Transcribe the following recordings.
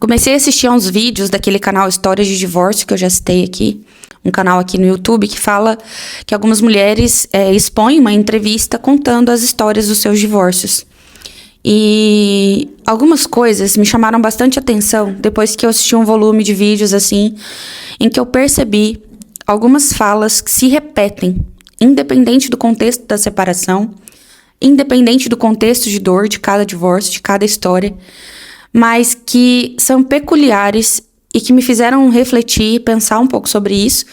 Comecei a assistir a uns vídeos daquele canal Histórias de Divórcio, que eu já citei aqui. Um canal aqui no YouTube que fala que algumas mulheres expõem uma entrevista contando as histórias dos seus divórcios. E algumas coisas me chamaram bastante atenção depois que eu assisti um volume de vídeos assim, em que eu percebi algumas falas que se repetem, independente do contexto da separação, independente do contexto de dor de cada divórcio, de cada história, mas que são peculiares e que me fizeram refletir, pensar um pouco sobre isso.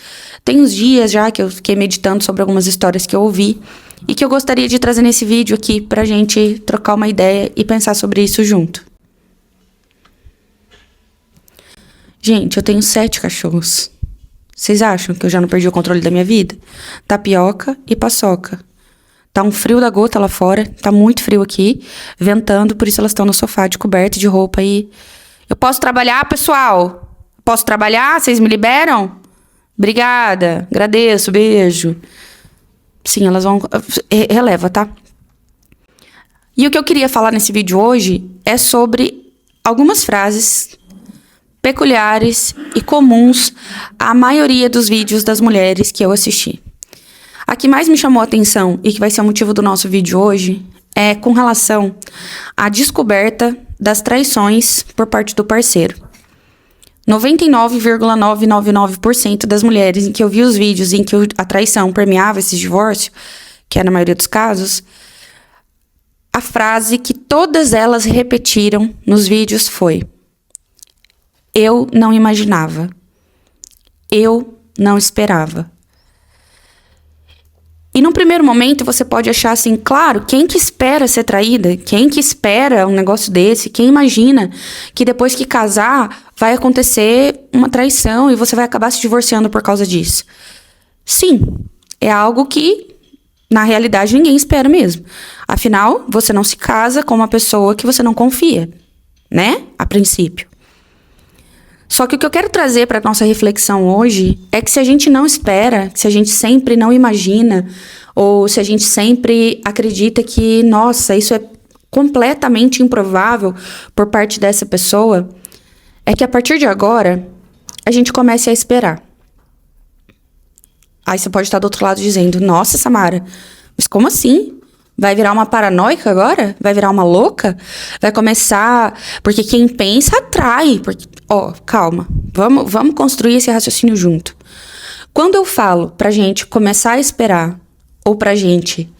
Tem uns dias já que eu fiquei meditando sobre algumas histórias que eu ouvi e que eu gostaria de trazer nesse vídeo aqui pra gente trocar uma ideia e pensar sobre isso junto. Gente, eu tenho 7 cachorros. Vocês acham que eu já não perdi o controle da minha vida? Tapioca e Paçoca. Tá um frio da gota lá fora, tá muito frio aqui, ventando, por isso elas estão no sofá de coberta, de roupa e... Eu posso trabalhar, pessoal? Posso trabalhar? Vocês me liberam? Obrigada, agradeço, beijo. Sim, elas vão... Releva, tá? E o que eu queria falar nesse vídeo hoje é sobre algumas frases peculiares e comuns à maioria dos vídeos das mulheres que eu assisti. A que mais me chamou a atenção e que vai ser o motivo do nosso vídeo hoje é com relação à descoberta das traições por parte do parceiro. 99,999% das mulheres em que eu vi os vídeos em que a traição permeava esse divórcio, que é na maioria dos casos, a frase que todas elas repetiram nos vídeos foi: eu não imaginava. Eu não esperava. E num primeiro momento você pode achar assim, claro, quem que espera ser traída? Quem que espera um negócio desse? Quem imagina que depois que casar vai acontecer uma traição e você vai acabar se divorciando por causa disso? Sim, é algo que na realidade ninguém espera mesmo. Afinal, você não se casa com uma pessoa que você não confia, né? A princípio. Só que o que eu quero trazer para nossa reflexão hoje é que se a gente não espera, se a gente sempre não imagina, ou se a gente sempre acredita que, nossa, isso é completamente improvável por parte dessa pessoa, é que a partir de agora, a gente comece a esperar. Aí você pode estar do outro lado dizendo, nossa, Samara, mas como assim? Vai virar uma paranoica agora? Vai virar uma louca? Vai começar... Porque quem pensa atrai. Calma. Vamos construir esse raciocínio junto. Quando eu falo pra gente começar a esperar, ou pra gente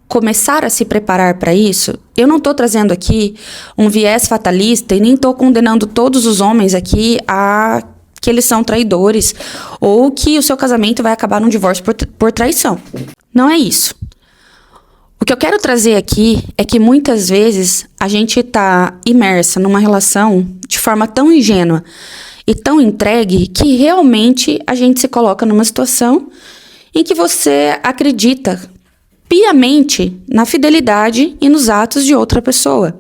começar a se preparar pra isso, eu não tô trazendo aqui um viés fatalista e nem tô condenando todos os homens aqui a que eles são traidores, ou que o seu casamento vai acabar num divórcio por traição. Não é isso. O que eu quero trazer aqui é que muitas vezes a gente tá imersa numa relação de forma tão ingênua e tão entregue que realmente a gente se coloca numa situação em que você acredita piamente na fidelidade e nos atos de outra pessoa.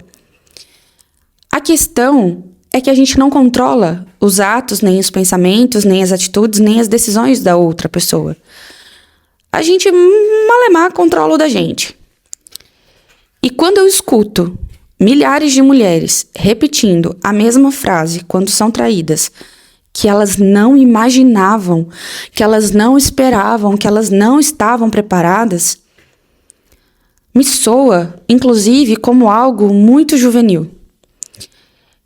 A questão é que a gente não controla os atos, nem os pensamentos, nem as atitudes, nem as decisões da outra pessoa. A gente malemar controla o da gente. E quando eu escuto milhares de mulheres repetindo a mesma frase quando são traídas, que elas não imaginavam, que elas não esperavam, que elas não estavam preparadas, me soa, inclusive, como algo muito juvenil.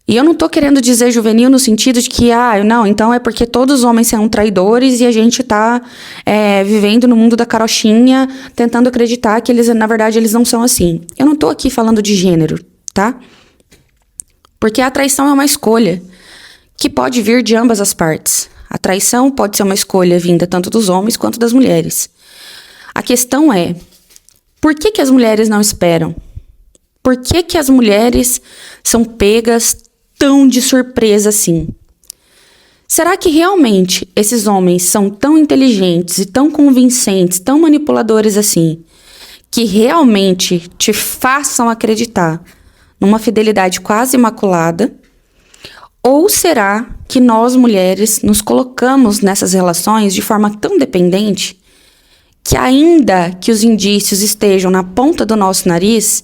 E eu não tô querendo dizer juvenil no sentido de que, não, então é porque todos os homens são traidores e a gente tá vivendo no mundo da carochinha, tentando acreditar que eles, na verdade, eles não são assim. Eu não tô aqui falando de gênero, tá? Porque a traição é uma escolha que pode vir de ambas as partes. A traição pode ser uma escolha vinda tanto dos homens quanto das mulheres. A questão é, por que as mulheres não esperam? Por que as mulheres são pegas tão de surpresa assim? Será que realmente esses homens são tão inteligentes e tão convincentes, tão manipuladores assim, que realmente te façam acreditar numa fidelidade quase imaculada? Ou será que nós mulheres nos colocamos nessas relações de forma tão dependente que ainda que os indícios estejam na ponta do nosso nariz,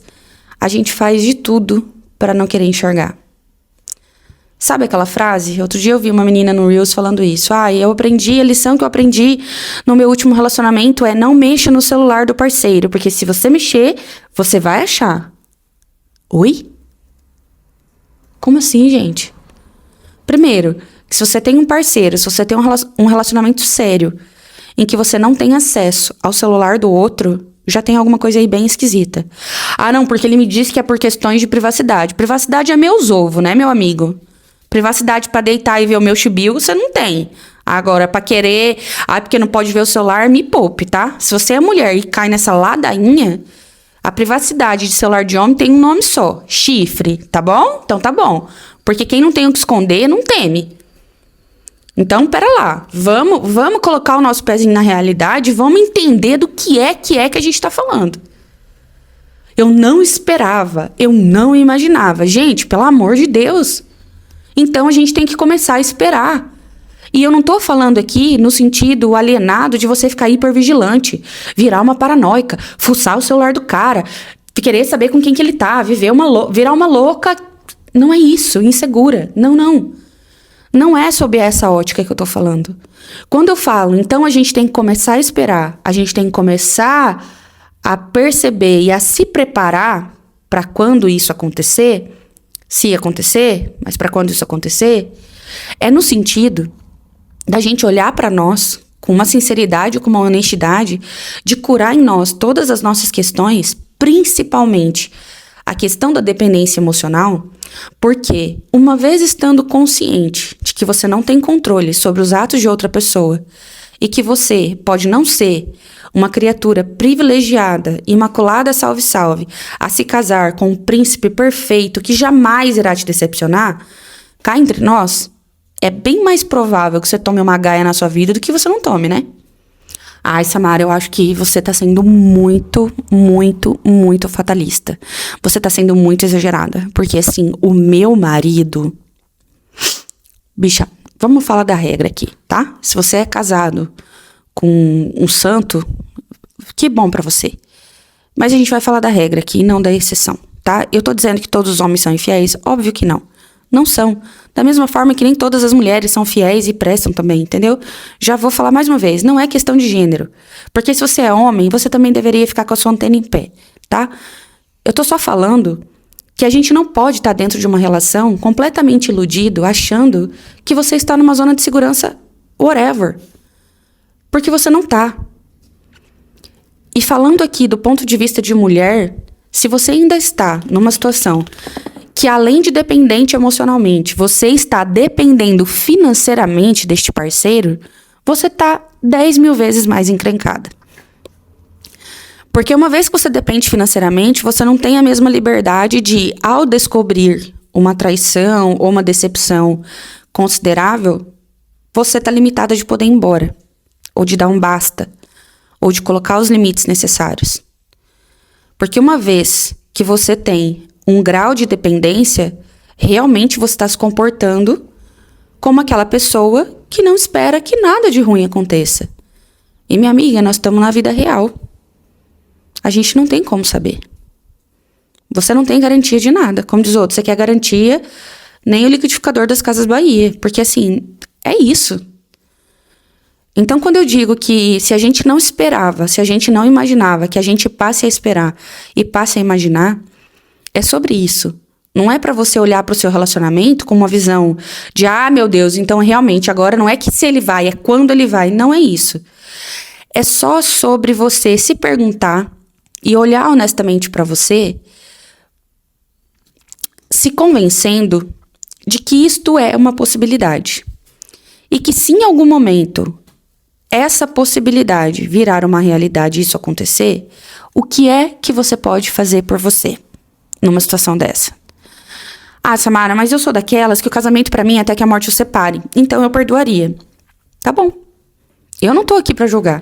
a gente faz de tudo para não querer enxergar? Sabe aquela frase? Outro dia eu vi uma menina no Reels falando isso. A lição que eu aprendi no meu último relacionamento é não mexa no celular do parceiro, porque se você mexer, você vai achar. Oi? Como assim, gente? Primeiro, que se você tem um parceiro, se você tem um relacionamento sério, em que você não tem acesso ao celular do outro, já tem alguma coisa aí bem esquisita. Ah, não, porque ele me disse que é por questões de privacidade. Privacidade é meus ovos, né, meu amigo? Privacidade pra deitar e ver o meu chibiu, você não tem. Agora, pra querer... porque não pode ver o celular, me poupe, tá? Se você é mulher e cai nessa ladainha, a privacidade de celular de homem tem um nome só. Chifre, tá bom? Então tá bom. Porque quem não tem o que esconder, não teme. Então, pera lá. Vamos colocar o nosso pezinho na realidade, vamos entender do que é que a gente tá falando. Eu não esperava, eu não imaginava. Gente, pelo amor de Deus. Então, a gente tem que começar a esperar. E eu não tô falando aqui no sentido alienado de você ficar hipervigilante, virar uma paranoica, fuçar o celular do cara, querer saber com quem que ele tá, virar uma louca. Não é isso, insegura. Não. Não é sobre essa ótica que eu tô falando. Quando eu falo, então a gente tem que começar a esperar, a gente tem que começar a perceber e a se preparar para quando isso acontecer, se acontecer, mas para quando isso acontecer, é no sentido da gente olhar para nós com uma sinceridade, com uma honestidade, de curar em nós todas as nossas questões, principalmente a questão da dependência emocional, porque uma vez estando consciente de que você não tem controle sobre os atos de outra pessoa e que você pode não ser uma criatura privilegiada, imaculada, salve, salve, a se casar com um príncipe perfeito que jamais irá te decepcionar, cá entre nós, é bem mais provável que você tome uma gaia na sua vida do que você não tome, né? Ai, Samara, eu acho que você tá sendo muito, muito, muito fatalista. Você tá sendo muito exagerada. Porque, assim, o meu marido... Bicha, vamos falar da regra aqui, tá? Se você é casado com um santo, que bom pra você. Mas a gente vai falar da regra aqui, não da exceção, tá? Eu tô dizendo que todos os homens são infiéis? Óbvio que não. Não são. Da mesma forma que nem todas as mulheres são fiéis e prestam também, entendeu? Já vou falar mais uma vez, não é questão de gênero. Porque se você é homem, você também deveria ficar com a sua antena em pé, tá? Eu tô só falando que a gente não pode estar dentro de uma relação completamente iludido, achando que você está numa zona de segurança whatever. Porque você não tá. E falando aqui do ponto de vista de mulher, se você ainda está numa situação que além de dependente emocionalmente, você está dependendo financeiramente deste parceiro, você está 10 mil vezes mais encrencada. Porque uma vez que você depende financeiramente, você não tem a mesma liberdade de, ao descobrir uma traição ou uma decepção considerável, você está limitada de poder ir embora, ou de dar um basta, ou de colocar os limites necessários. Porque uma vez que você tem um grau de dependência, realmente você está se comportando como aquela pessoa que não espera que nada de ruim aconteça. E, minha amiga, nós estamos na vida real. A gente não tem como saber. Você não tem garantia de nada. Como diz o outro, você quer garantia, nem o liquidificador das Casas Bahia. Porque, assim, é isso. Então, quando eu digo que se a gente não esperava, se a gente não imaginava que a gente passe a esperar e passe a imaginar, é sobre isso. Não é pra você olhar pro seu relacionamento com uma visão de, meu Deus, então realmente agora não é que se ele vai, é quando ele vai. Não é isso. É só sobre você se perguntar e olhar honestamente pra você, se convencendo de que isto é uma possibilidade. E que se em algum momento essa possibilidade virar uma realidade e isso acontecer, o que é que você pode fazer por você numa situação dessa? Samara, mas eu sou daquelas que o casamento pra mim é até que a morte os separe. Então eu perdoaria. Tá bom. Eu não tô aqui pra julgar.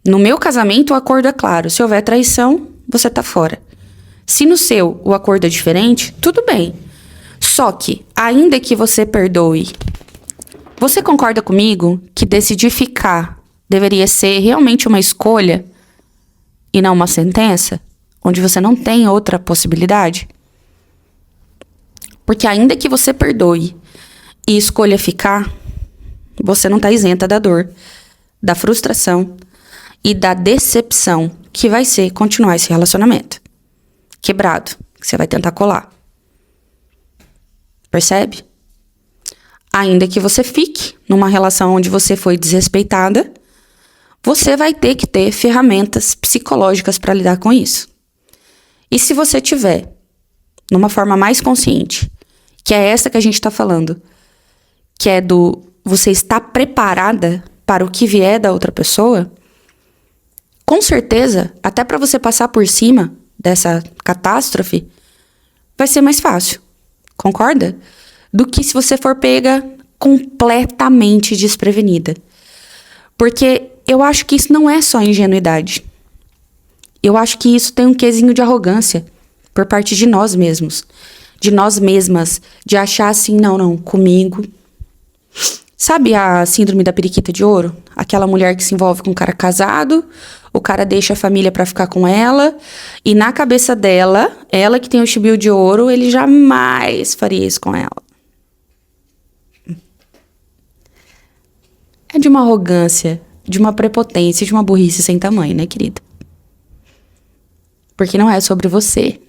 No meu casamento o acordo é claro. Se houver traição, você tá fora. Se no seu o acordo é diferente, tudo bem. Só que, ainda que você perdoe, você concorda comigo que decidir ficar deveria ser realmente uma escolha e não uma sentença? Onde você não tem outra possibilidade? Porque ainda que você perdoe e escolha ficar, você não tá isenta da dor, da frustração e da decepção que vai ser continuar esse relacionamento quebrado, que você vai tentar colar. Percebe? Ainda que você fique numa relação onde você foi desrespeitada, você vai ter que ter ferramentas psicológicas para lidar com isso. E se você tiver, numa forma mais consciente, que é essa que a gente tá falando, que é do você estar preparada para o que vier da outra pessoa, com certeza, até para você passar por cima dessa catástrofe, vai ser mais fácil. Concorda? Do que se você for pega completamente desprevenida. Porque eu acho que isso não é só ingenuidade. Eu acho que isso tem um quesinho de arrogância por parte de nós mesmos. De nós mesmas. De achar assim, não, comigo. Sabe a síndrome da periquita de ouro? Aquela mulher que se envolve com um cara casado, o cara deixa a família pra ficar com ela, e na cabeça dela, ela que tem o chibio de ouro, ele jamais faria isso com ela. É de uma arrogância, de uma prepotência, de uma burrice sem tamanho, né, querida? Porque não é sobre você,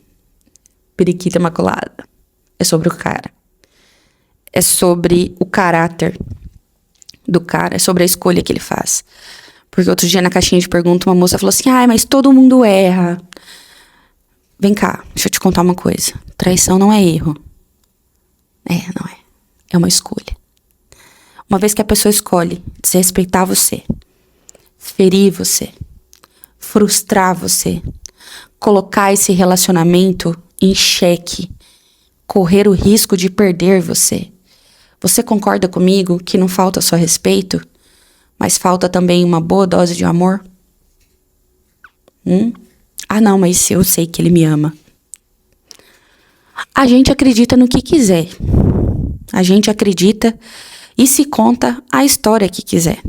periquita imaculada. É sobre o cara. É sobre o caráter do cara, é sobre a escolha que ele faz. Porque outro dia na caixinha de pergunta uma moça falou assim, mas todo mundo erra. Vem cá, deixa eu te contar uma coisa. Traição não é erro. Não é. É uma escolha. Uma vez que a pessoa escolhe desrespeitar você, ferir você, frustrar você, colocar esse relacionamento em xeque, correr o risco de perder você. Você concorda comigo que não falta só respeito, mas falta também uma boa dose de amor? Não, mas eu sei que ele me ama. A gente acredita no que quiser. A gente acredita e se conta a história que quiser.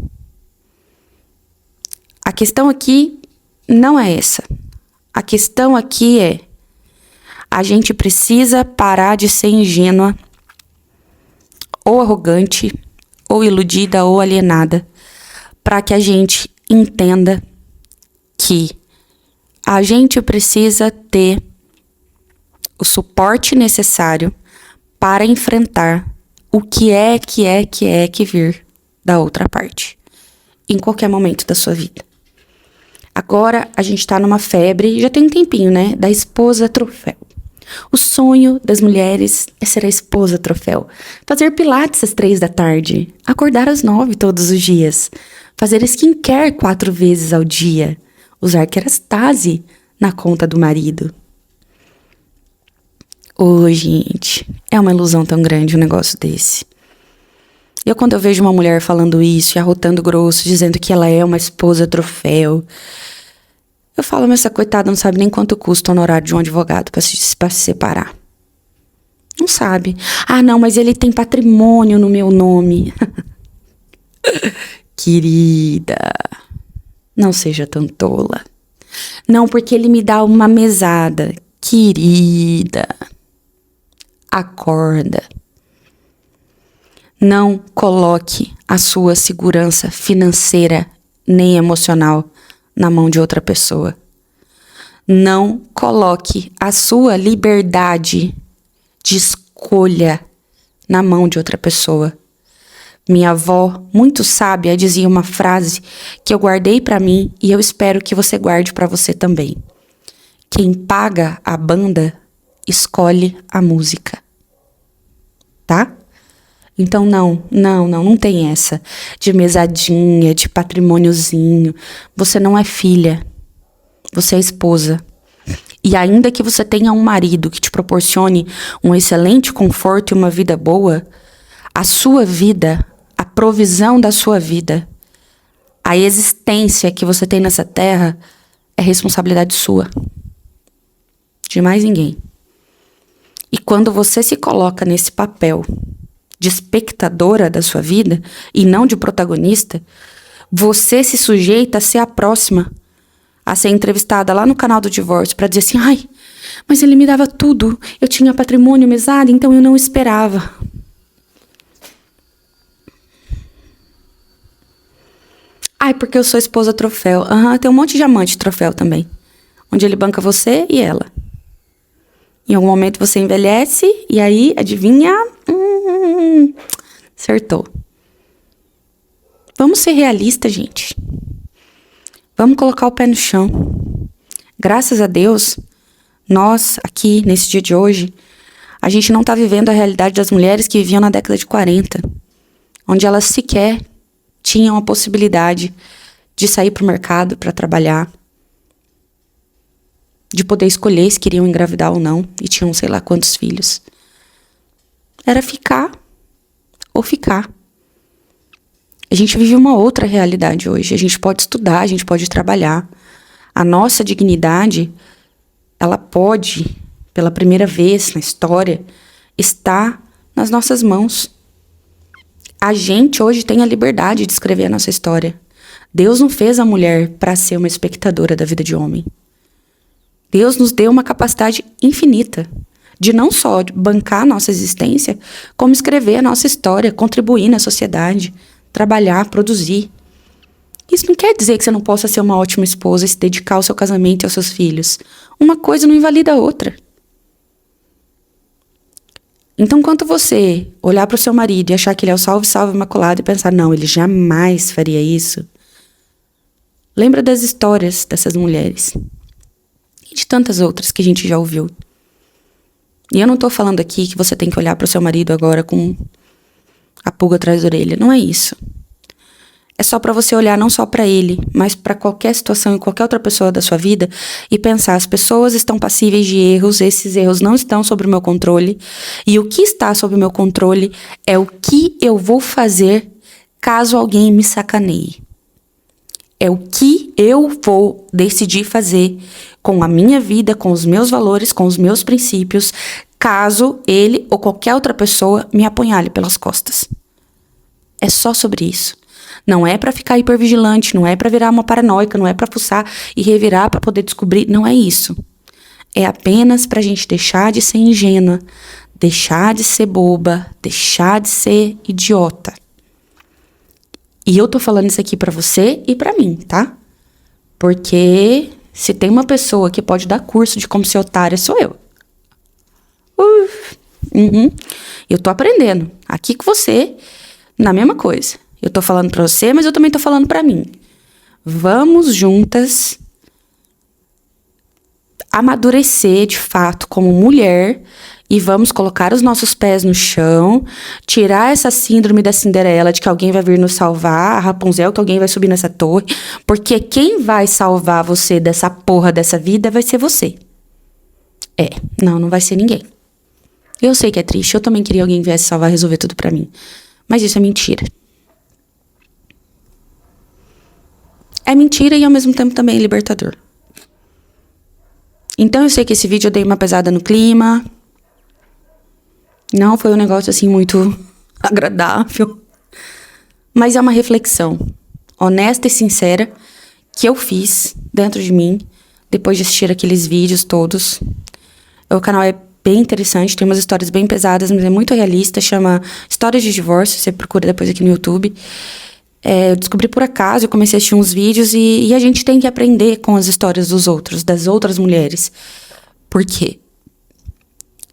A questão aqui não é essa. A questão aqui é: a gente precisa parar de ser ingênua, ou arrogante, ou iludida, ou alienada, para que a gente entenda que a gente precisa ter o suporte necessário para enfrentar o que vir da outra parte, em qualquer momento da sua vida. Agora a gente tá numa febre, já tem um tempinho, né, da esposa troféu. O sonho das mulheres é ser a esposa troféu. Fazer pilates às 3 da tarde. Acordar às 9 todos os dias. Fazer skincare 4 vezes ao dia. Usar Kerastase na conta do marido. Gente, é uma ilusão tão grande um negócio desse. Quando eu vejo uma mulher falando isso e arrotando grosso, dizendo que ela é uma esposa troféu, eu falo, mas essa coitada não sabe nem quanto custa o honorário de um advogado pra se separar. Não sabe. Não, mas ele tem patrimônio no meu nome. Querida, não seja tão tola. Não, porque ele me dá uma mesada. Querida, acorda. Não coloque a sua segurança financeira nem emocional na mão de outra pessoa. Não coloque a sua liberdade de escolha na mão de outra pessoa. Minha avó, muito sábia, dizia uma frase que eu guardei pra mim e eu espero que você guarde pra você também. Quem paga a banda, escolhe a música. Tá? Então não tem essa de mesadinha, de patrimôniozinho. Você não é filha, você é esposa. E ainda que você tenha um marido que te proporcione um excelente conforto e uma vida boa, a sua vida, a provisão da sua vida, a existência que você tem nessa terra é responsabilidade sua. De mais ninguém. E quando você se coloca nesse papel de espectadora da sua vida e não de protagonista, você se sujeita a ser a próxima a ser entrevistada lá no canal do divórcio pra dizer assim, ai, mas ele me dava tudo, eu tinha patrimônio mesado, então eu não esperava. Ai, porque eu sou esposa troféu. Tem um monte de amante troféu também, onde ele banca você e ela. Em algum momento você envelhece e aí, adivinha? Acertou. Vamos ser realistas, gente. Vamos colocar o pé no chão. Graças a Deus, nós aqui, nesse dia de hoje, a gente não tá vivendo a realidade das mulheres que viviam na década de 40, onde elas sequer tinham a possibilidade de sair pro mercado para trabalhar, de poder escolher se queriam engravidar ou não, e tinham sei lá quantos filhos. Era ficar ou ficar. A gente vive uma outra realidade hoje. A gente pode estudar, a gente pode trabalhar. A nossa dignidade, ela pode, pela primeira vez na história, estar nas nossas mãos. A gente hoje tem a liberdade de escrever a nossa história. Deus não fez a mulher para ser uma espectadora da vida de homem. Deus nos deu uma capacidade infinita de não só bancar a nossa existência, como escrever a nossa história, contribuir na sociedade, trabalhar, produzir. Isso não quer dizer que você não possa ser uma ótima esposa e se dedicar ao seu casamento e aos seus filhos. Uma coisa não invalida a outra. Então, quando você olhar para o seu marido e achar que ele é o salve, salve imaculado e pensar, não, ele jamais faria isso, lembra das histórias dessas mulheres. E de tantas outras que a gente já ouviu. E eu não tô falando aqui que você tem que olhar pro seu marido agora com a pulga atrás da orelha. Não é isso. É só pra você olhar não só pra ele, mas pra qualquer situação e qualquer outra pessoa da sua vida e pensar, as pessoas estão passíveis de erros, esses erros não estão sob o meu controle, e o que está sob o meu controle é o que eu vou fazer caso alguém me sacaneie. É o que eu vou decidir fazer com a minha vida, com os meus valores, com os meus princípios, caso ele ou qualquer outra pessoa me apunhale pelas costas. É só sobre isso. Não é pra ficar hipervigilante, não é pra virar uma paranoica, não é pra fuçar e revirar pra poder descobrir, não é isso. É apenas pra gente deixar de ser ingênua, deixar de ser boba, deixar de ser idiota. E eu tô falando isso aqui pra você e pra mim, tá? Porque se tem uma pessoa que pode dar curso de como ser otária, sou eu. Eu tô aprendendo aqui com você, na mesma coisa. Eu tô falando pra você, mas eu também tô falando pra mim. Vamos juntas amadurecer de fato como mulher e vamos colocar os nossos pés no chão, tirar essa síndrome da Cinderela de que alguém vai vir nos salvar, a Rapunzel, que alguém vai subir nessa torre, porque quem vai salvar você dessa porra dessa vida vai ser você. Não vai ser ninguém. Eu sei que é triste, eu também queria alguém que viesse salvar e resolver tudo pra mim, mas isso é mentira. É mentira e ao mesmo tempo também é libertador. Então eu sei que esse vídeo eu dei uma pesada no clima. Não foi um negócio assim muito agradável. Mas é uma reflexão honesta e sincera que eu fiz dentro de mim depois de assistir aqueles vídeos todos. O canal é bem interessante, tem umas histórias bem pesadas, mas é muito realista. Chama Histórias de Divórcio, você procura depois aqui no YouTube. Eu descobri por acaso, eu comecei a assistir uns vídeos e a gente tem que aprender com as histórias dos outros, das outras mulheres. Por quê?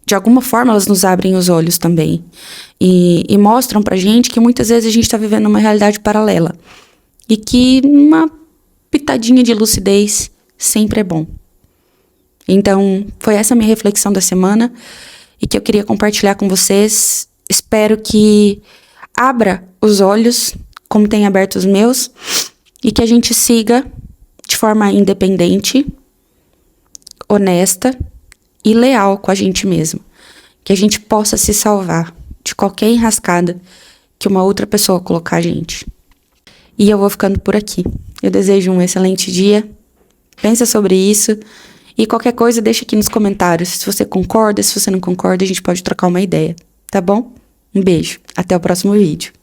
De alguma forma elas nos abrem os olhos também. E mostram pra gente que muitas vezes a gente tá vivendo uma realidade paralela. E que uma pitadinha de lucidez sempre é bom. Então, foi essa a minha reflexão da semana e que eu queria compartilhar com vocês. Espero que abra os olhos, como tem aberto os meus, e que a gente siga de forma independente, honesta e leal com a gente mesmo. Que a gente possa se salvar de qualquer enrascada que uma outra pessoa colocar a gente. E eu vou ficando por aqui. Eu desejo um excelente dia. Pensa sobre isso. E qualquer coisa, deixa aqui nos comentários. Se você concorda, se você não concorda, a gente pode trocar uma ideia. Tá bom? Um beijo. Até o próximo vídeo.